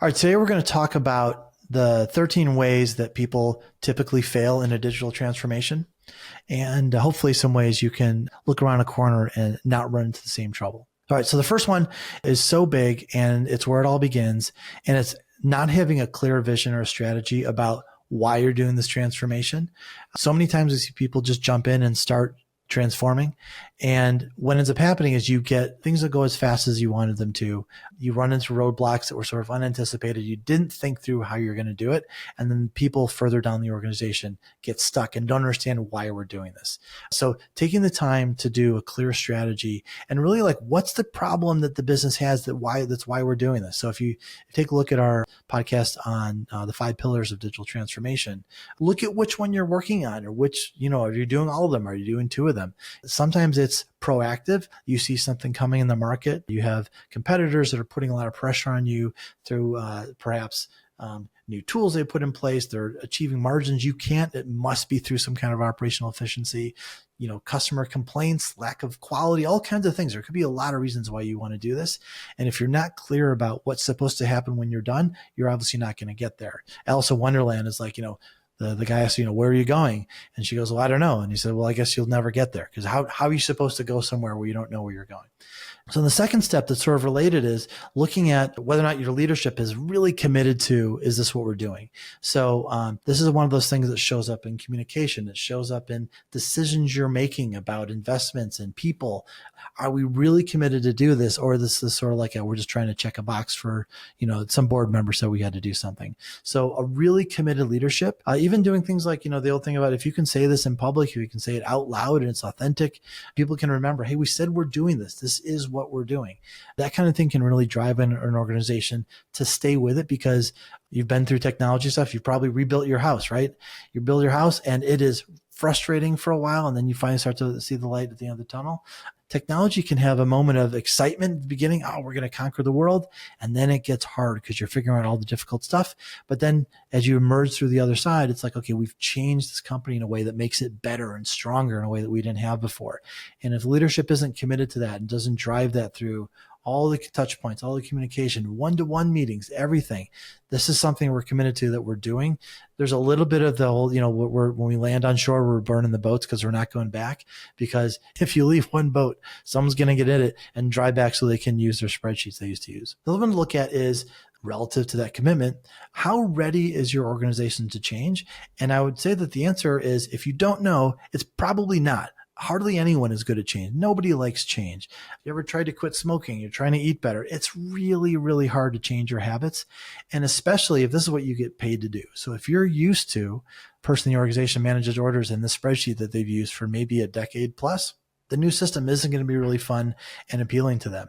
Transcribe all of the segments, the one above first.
right, today we're going to talk about the 13 ways that people typically fail in a digital transformation, and hopefully some ways you can look around a corner and not run into the same trouble. All right, so the first one is so big, and it's where it all begins, and it's not having a clear vision or a strategy about why you're doing this transformation. So many times we see people just jump in and start transforming. And what ends up happening is you get things that go as fast as you wanted them to. You run into roadblocks that were sort of unanticipated. You didn't think through how you're going to do it. And then people further down the organization get stuck and don't understand why we're doing this. So taking the time to do a clear strategy and really like, what's the problem that the business has that's why we're doing this. So if you take a look at our podcast on the 5 pillars of digital transformation, look at which one you're working on, or which, are you doing all of them? Are you doing 2 of them? Sometimes it's proactive. You see something coming in the market. You have competitors that are putting a lot of pressure on you through perhaps new tools they put in place. They're achieving margins you can't. It must be through some kind of operational efficiency, customer complaints, lack of quality, all kinds of things. There could be a lot of reasons why you want to do this. And if you're not clear about what's supposed to happen when you're done, you're obviously not going to get there. Alice in Wonderland is like, the guy asked, where are you going? And she goes, well, I don't know. And he said, well, I guess you'll never get there, because how are you supposed to go somewhere where you don't know where you're going? So the second step that's sort of related is looking at whether or not your leadership is really committed to, is this what we're doing? So this is one of those things that shows up in communication. It shows up in decisions you're making about investments and people. Are we really committed to do this? Or this is sort of like we're just trying to check a box for, some board member said we had to do something. So a really committed leadership, even doing things like, the old thing about if you can say this in public, if you can say it out loud and it's authentic, people can remember, hey, we said we're doing this. This is what we're doing. That kind of thing can really drive an organization to stay with it, because you've been through technology stuff. You've probably rebuilt your house, right? You build your house and it is frustrating for a while, and then you finally start to see the light at the end of the tunnel. Technology can have a moment of excitement at the beginning. Oh, we're going to conquer the world. And then it gets hard because you're figuring out all the difficult stuff. But then as you emerge through the other side, it's like, okay, we've changed this company in a way that makes it better and stronger in a way that we didn't have before. And if leadership isn't committed to that and doesn't drive that through all the touch points, all the communication, one-to-one meetings, everything. This is something we're committed to that we're doing. There's a little bit of the whole, when we land on shore, we're burning the boats because we're not going back. Because if you leave one boat, someone's going to get in it and drive back so they can use their spreadsheets they used to use. The other one to look at is relative to that commitment. How ready is your organization to change? And I would say that the answer is, if you don't know, it's probably not. Hardly anyone is good at change. Nobody likes change. You ever tried to quit smoking? You're trying to eat better. It's really, really hard to change your habits. And especially if this is what you get paid to do. So if you're used to a person in the organization manages orders in the spreadsheet that they've used for maybe a decade plus, the new system isn't going to be really fun and appealing to them.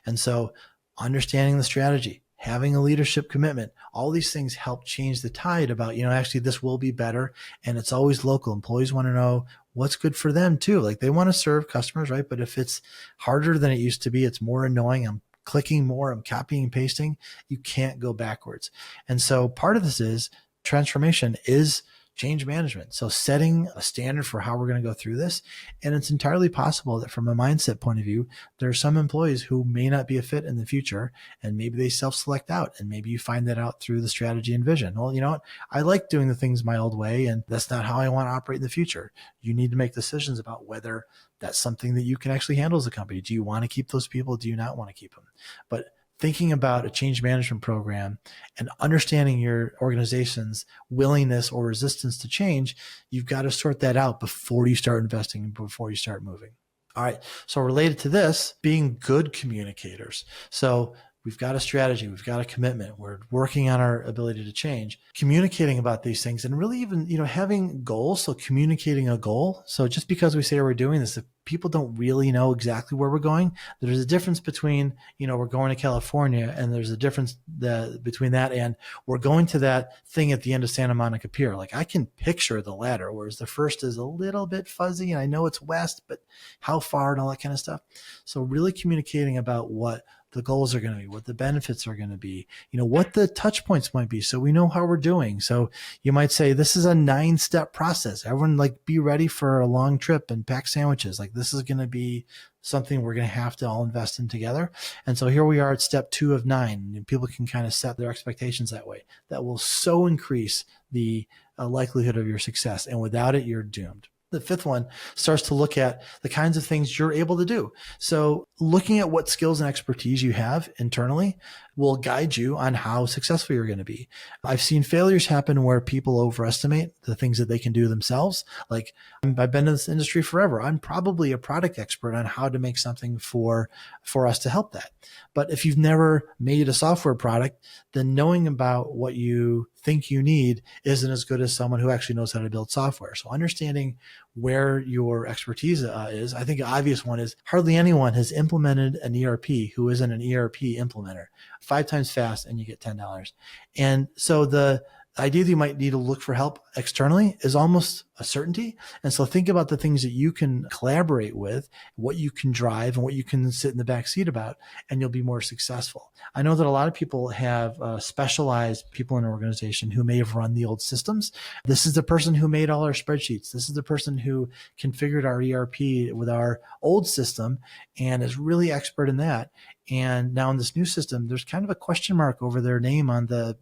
And so understanding the strategy, having a leadership commitment, all these things help change the tide about, actually this will be better. And it's always local. Employees want to know what's good for them too. Like they want to serve customers, right? But if it's harder than it used to be, it's more annoying. I'm clicking more, I'm copying and pasting. You can't go backwards. And so part of this is transformation is change management. So setting a standard for how we're going to go through this. And it's entirely possible that from a mindset point of view, there are some employees who may not be a fit in the future, and maybe they self-select out, and maybe you find that out through the strategy and vision. Well, you know what? I like doing the things my old way, and that's not how I want to operate in the future. You need to make decisions about whether that's something that you can actually handle as a company. Do you want to keep those people? Do you not want to keep them? But thinking about a change management program and understanding your organization's willingness or resistance to change, you've got to sort that out before you start investing and before you start moving. All right. So related to this, being good communicators. So we've got a strategy, we've got a commitment, we're working on our ability to change, communicating about these things, and really even, having goals. So communicating a goal. So just because we say we're doing this, if people don't really know exactly where we're going, there's a difference between, we're going to California, and there's a difference between that and we're going to that thing at the end of Santa Monica Pier. Like I can picture the latter, whereas the first is a little bit fuzzy and I know it's west, but how far and all that kind of stuff. So really communicating about what the goals are going to be, what the benefits are going to be, what the touch points might be. So we know how we're doing. So you might say, this is a 9-step process. Everyone be ready for a long trip and pack sandwiches. This is going to be something we're going to have to all invest in together. And so here we are at step 2 of 9. And people can kind of set their expectations that way. That will so increase the likelihood of your success. And without it, you're doomed. The 5th one starts to look at the kinds of things you're able to do. So looking at what skills and expertise you have internally will guide you on how successful you're going to be. I've seen failures happen where people overestimate the things that they can do themselves. Like, I've been in this industry forever. I'm probably a product expert on how to make something for us to help that. But if you've never made a software product, then knowing about what you think you need isn't as good as someone who actually knows how to build software. So understanding where your expertise is, I think an obvious one is hardly anyone has implemented an ERP who isn't an ERP implementer. 5 times fast and you get $10. And so the idea that you might need to look for help externally is almost a certainty. And so think about the things that you can collaborate with, what you can drive, and what you can sit in the back seat about, and you'll be more successful. I know that a lot of people have specialized people in an organization who may have run the old systems. This is the person who made all our spreadsheets. This is the person who configured our ERP with our old system and is really expert in that. And now in this new system, there's kind of a question mark over their name on the,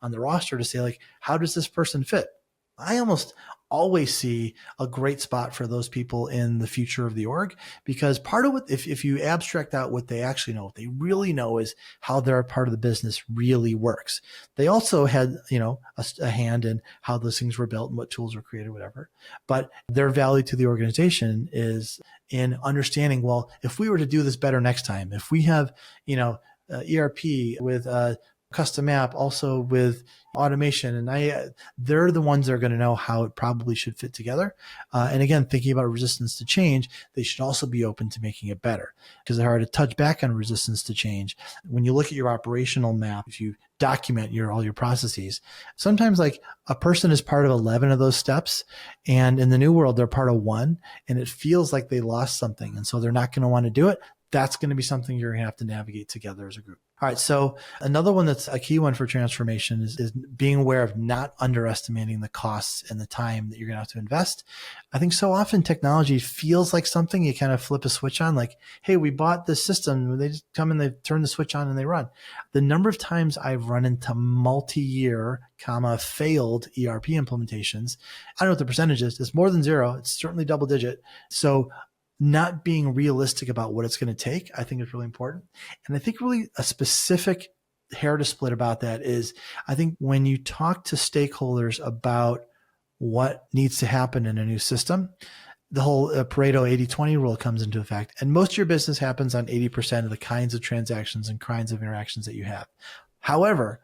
on the roster to say, like, how does this person fit? I almost always see a great spot for those people in the future of the org, because part of what, if you abstract out what they actually know, what they really know is how their part of the business really works. They also had, a hand in how those things were built and what tools were created, whatever. But their value to the organization is in understanding, well, if we were to do this better next time, if we have, ERP with custom app, also with automation, and they're the ones that are going to know how it probably should fit together. And again, thinking about resistance to change, they should also be open to making it better, because they're hard to touch back on resistance to change. When you look at your operational map, if you document all your processes, sometimes like a person is part of 11 of those steps, and in the new world, they're part of 1, and it feels like they lost something. And so they're not going to want to do it. That's going to be something you're going to have to navigate together as a group. All right. So another one that's a key one for transformation is being aware of not underestimating the costs and the time that you're going to have to invest. I think so often technology feels like something you kind of flip a switch on, like, hey, we bought this system. They just come and they turn the switch on and they run. The number of times I've run into multi-year, failed ERP implementations, I don't know what the percentage is. It's more than 0. It's certainly double digit. So not being realistic about what it's going to take, I think is really important. And I think really a specific hair to split about that is, I think when you talk to stakeholders about what needs to happen in a new system, the whole Pareto 80-20 rule comes into effect. And most of your business happens on 80% of the kinds of transactions and kinds of interactions that you have. However,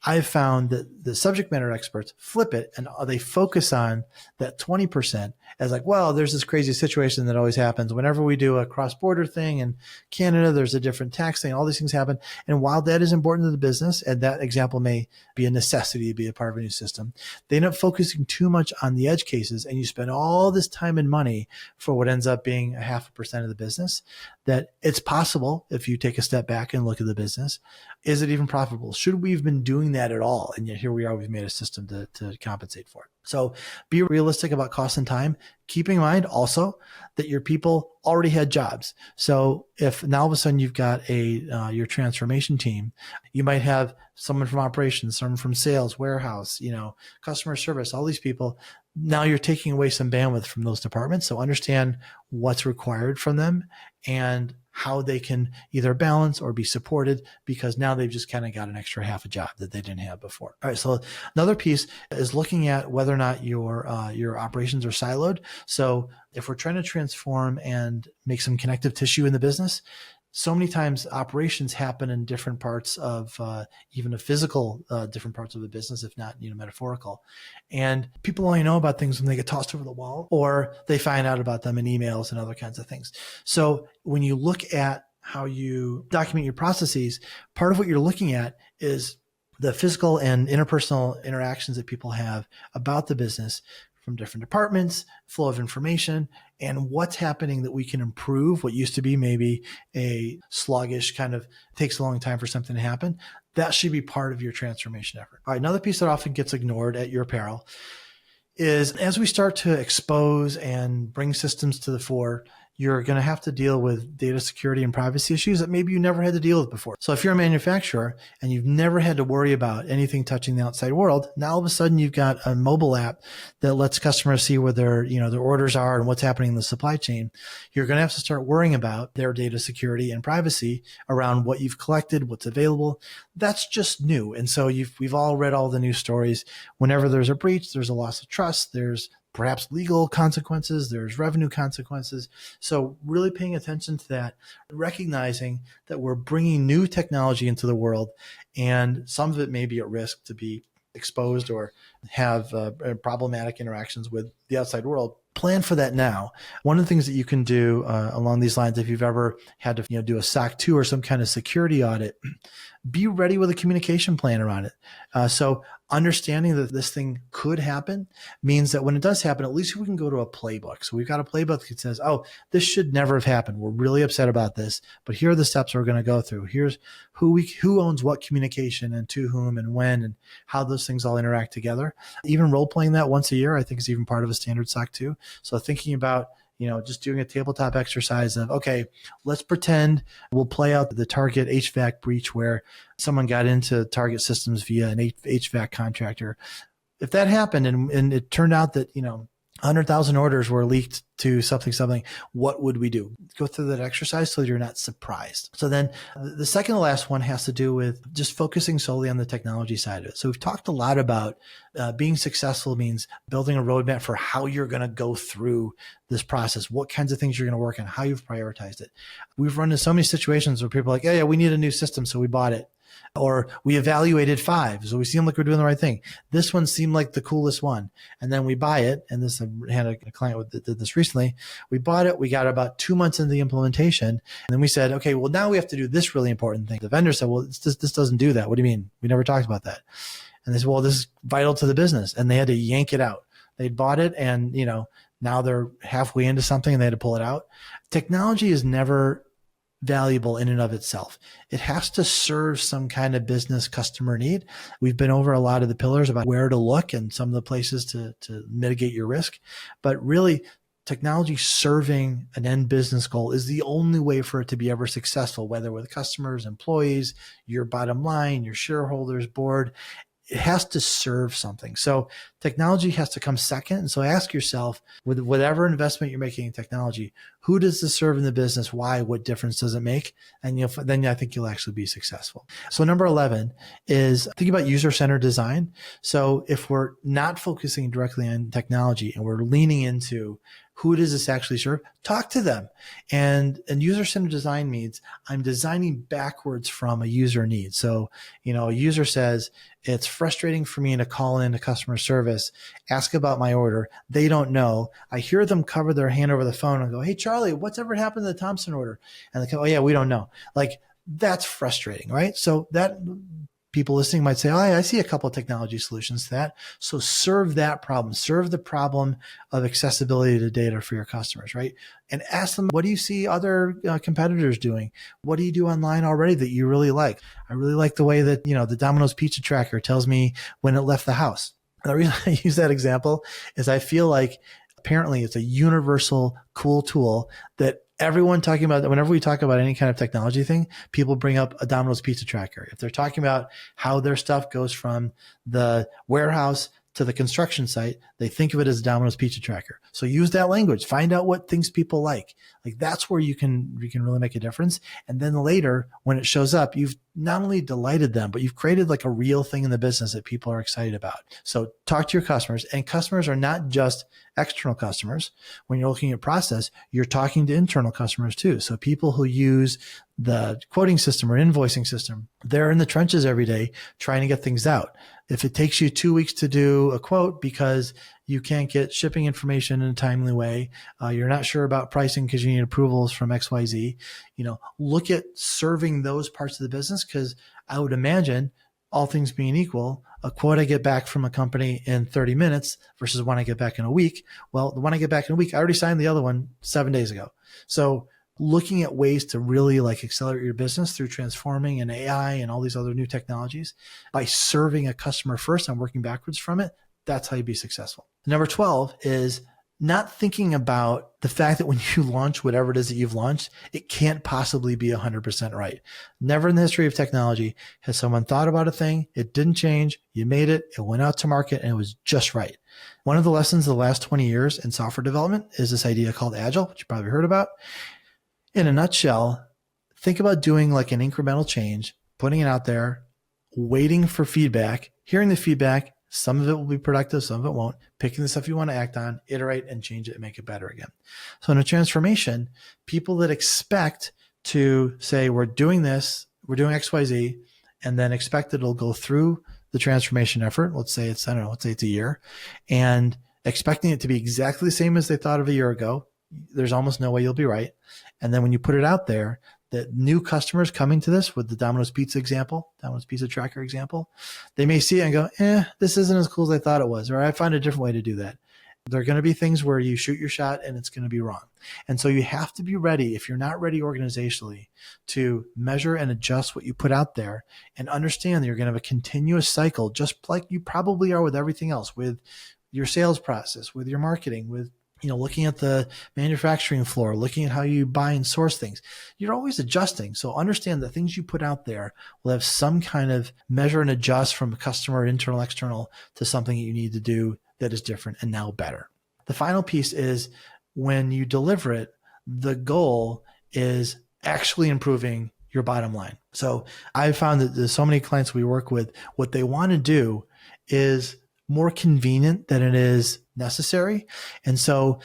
I've found that the subject matter experts flip it and they focus on that 20% as like, well, there's this crazy situation that always happens. Whenever we do a cross-border thing in Canada, there's a different tax thing. All these things happen. And while that is important to the business, and that example may be a necessity to be a part of a new system, they end up focusing too much on the edge cases, and you spend all this time and money for what ends up being 0.5% of the business. That it's possible, if you take a step back and look at the business, is it even profitable? Should we have been doing that at all? And yet here we are, we've made a system to compensate for it. So be realistic about cost and time, keeping in mind also that your people already had jobs. So if now all of a sudden you've got your transformation team, you might have someone from operations, someone from sales, warehouse, customer service, all these people. Now you're taking away some bandwidth from those departments. So understand what's required from them and how they can either balance or be supported, because now they've just kind of got an extra half a job that they didn't have before. All right. So another piece is looking at whether or not your operations are siloed. So if we're trying to transform and make some connective tissue in the business, so many times operations happen in different parts of even a physical, different parts of the business, if not, metaphorical. And people only know about things when they get tossed over the wall, or they find out about them in emails and other kinds of things. So when you look at how you document your processes, part of what you're looking at is the physical and interpersonal interactions that people have about the business from different departments, flow of information, and what's happening that we can improve what used to be maybe a sluggish kind of takes a long time for something to happen. That should be part of your transformation effort. All right, another piece that often gets ignored at your peril is as we start to expose and bring systems to the fore, you're going to have to deal with data security and privacy issues that maybe you never had to deal with before. So if you're a manufacturer and you've never had to worry about anything touching the outside world, now all of a sudden you've got a mobile app that lets customers see where their orders are and what's happening in the supply chain. You're going to have to start worrying about their data security and privacy around what you've collected, what's available. That's just new. And so we've all read all the news stories. Whenever there's a breach, there's a loss of trust, there's perhaps legal consequences, there's revenue consequences. So really paying attention to that, recognizing that we're bringing new technology into the world, and some of it may be at risk to be exposed or have problematic interactions with the outside world. Plan for that now. One of the things that you can do along these lines, if you've ever had to do a SOC 2 or some kind of security audit, be ready with a communication plan around it. So understanding that this thing could happen means that when it does happen, at least we can go to a playbook. So we've got a playbook that says, oh, this should never have happened. We're really upset about this, but here are the steps we're going to go through. Here's who owns what communication and to whom and when and how those things all interact together. Even role playing that once a year, I think is even part of a standard SOC 2. So thinking about just doing a tabletop exercise of, okay, let's pretend we'll play out the Target HVAC breach where someone got into Target systems via an HVAC contractor. If that happened and it turned out that, 100,000 orders were leaked to something, what would we do? Go through that exercise so you're not surprised. So then the second to last one has to do with just focusing solely on the technology side of it. So we've talked a lot about being successful means building a roadmap for how you're going to go through this process, what kinds of things you're going to work on, how you've prioritized it. We've run into so many situations where people are like, yeah, we need a new system, so we bought it. Or we evaluated 5, so we seem like we're doing the right thing. This one seemed like the coolest one. And then we buy it. And I had a client that did this recently. We bought it. We got about 2 months into the implementation. And then we said, okay, well, now we have to do this really important thing. The vendor said, well, this doesn't do that. What do you mean? We never talked about that. And they said, well, this is vital to the business. And they had to yank it out. They'd bought it and, now they're halfway into something and they had to pull it out. Technology is never valuable in and of itself. It has to serve some kind of business customer need. We've been over a lot of the pillars about where to look and some of the places to mitigate your risk. But really, technology serving an end business goal is the only way for it to be ever successful, whether with customers, employees, your bottom line, your shareholders, board. It has to serve something. So technology has to come second. And so ask yourself, with whatever investment you're making in technology, who does this serve in the business? Why? What difference does it make? And then I think you'll actually be successful. So number 11 is think about user-centered design. So if we're not focusing directly on technology and we're leaning into who does this actually serve, talk to them. And user-centered design means I'm designing backwards from a user need. So, a user says, it's frustrating for me to call in to customer service, ask about my order. They don't know. I hear them cover their hand over the phone and go, hey, Charlie, what's ever happened to the Thompson order? And they go, oh yeah, we don't know. Like, that's frustrating, right? So that people listening might say, oh, I see a couple of technology solutions to that. So serve that problem, serve the problem of accessibility to data for your customers, right? And ask them, what do you see other competitors doing? What do you do online already that you really like? I really like the way that, the Domino's pizza tracker tells me when it left the house. And the reason I use that example is I feel like apparently it's a universal cool tool that everyone talking about, whenever we talk about any kind of technology thing, people bring up a Domino's pizza tracker. If they're talking about how their stuff goes from the warehouse to the construction site, they think of it as a Domino's pizza tracker. So use that language, find out what things people like. Like that's where you can really make a difference. And then later when it shows up, you've not only delighted them, but you've created like a real thing in the business that people are excited about. So talk to your customers, and customers are not just external customers. When you're looking at process, you're talking to internal customers too. So people who use the quoting system or invoicing system, they're in the trenches every day trying to get things out. If it takes you 2 weeks to do a quote because you can't get shipping information in a timely way, you're not sure about pricing because you need approvals from XYZ, look at serving those parts of the business, because I would imagine, all things being equal, a quote I get back from a company in 30 minutes versus one I get back in a week. Well, the one I get back in a week, I already signed the other one 7 days ago. So looking at ways to really accelerate your business through transforming and AI and all these other new technologies by serving a customer first and working backwards from it, that's how you be successful. Number 12 is not thinking about the fact that when you launch whatever it is that you've launched, it can't possibly be 100% right. Never in the history of technology has someone thought about a thing, it didn't change, you made it, it went out to market, and it was just right. One of the lessons of the last 20 years in software development is this idea called Agile, which you probably heard about. In a nutshell, think about doing like an incremental change, putting it out there, waiting for feedback, hearing the feedback. Some of it will be productive, some of it won't. Picking the stuff you want to act on, iterate and change it and make it better again. So in a transformation, people that expect to say, we're doing this, we're doing XYZ, and then expect that it'll go through the transformation effort. Let's say it's, let's say it's a year, and expecting it to be exactly the same as they thought of a year ago. There's almost no way you'll be right. And then when you put it out there, that new customers coming to this with the Domino's Pizza example, Domino's Pizza Tracker example, they may see it and go, this isn't as cool as I thought it was, or I find a different way to do that. There are going to be things where you shoot your shot and it's going to be wrong. And so you have to be ready, if you're not ready organizationally, to measure and adjust what you put out there and understand that you're going to have a continuous cycle, just like you probably are with everything else, with your sales process, with your marketing, with looking at the manufacturing floor, looking at how you buy and source things. You're always adjusting. So understand that things you put out there will have some kind of measure and adjust from a customer, internal, external, to something that you need to do that is different and now better. The final piece is when you deliver it, the goal is actually improving your bottom line. So I've found that there's so many clients we work with, what they want to do is more convenient than it is necessary. And so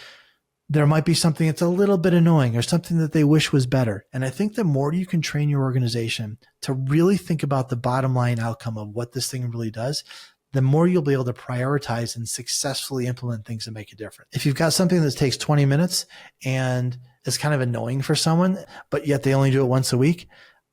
there might be something that's a little bit annoying or something that they wish was better. And I think the more you can train your organization to really think about the bottom line outcome of what this thing really does, the more you'll be able to prioritize and successfully implement things that make a difference. If you've got something that takes 20 minutes and is kind of annoying for someone, but yet they only do it once a week,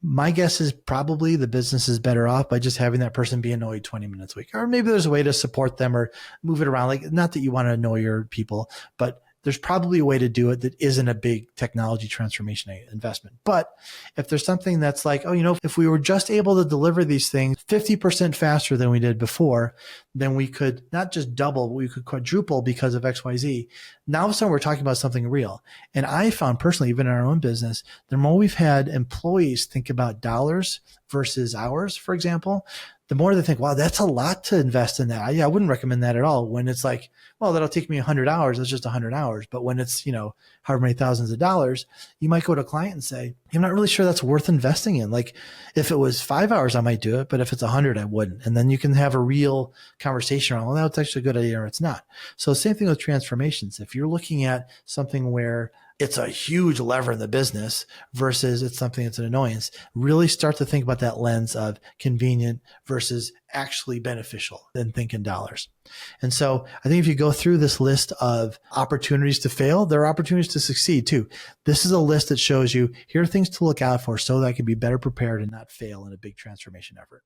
my guess is probably the business is better off by just having that person be annoyed 20 minutes a week. Or maybe there's a way to support them or move it around. Like, not that you want to annoy your people, but there's probably a way to do it that isn't a big technology transformation investment. But if there's something that's like, if we were just able to deliver these things 50% faster than we did before, then we could not just double, but we could quadruple because of XYZ. Now all of a sudden we're talking about something real. And I found personally, even in our own business, the more we've had employees think about dollars versus hours, for example, the more they think, wow, that's a lot to invest in that. I wouldn't recommend that at all. When it's like, well, that'll take me 100 hours. That's just 100 hours. But when it's, however many thousands of dollars, you might go to a client and say, I'm not really sure that's worth investing in. Like, if it was 5 hours, I might do it. But if it's 100, I wouldn't. And then you can have a real conversation around, well, that's actually a good idea or it's not. So same thing with transformations. If you're looking at something where it's a huge lever in the business versus it's something that's an annoyance, really start to think about that lens of convenient versus actually beneficial and think in dollars. And so I think if you go through this list of opportunities to fail, there are opportunities to succeed too. This is a list that shows you, here are things to look out for so that I can be better prepared and not fail in a big transformation effort.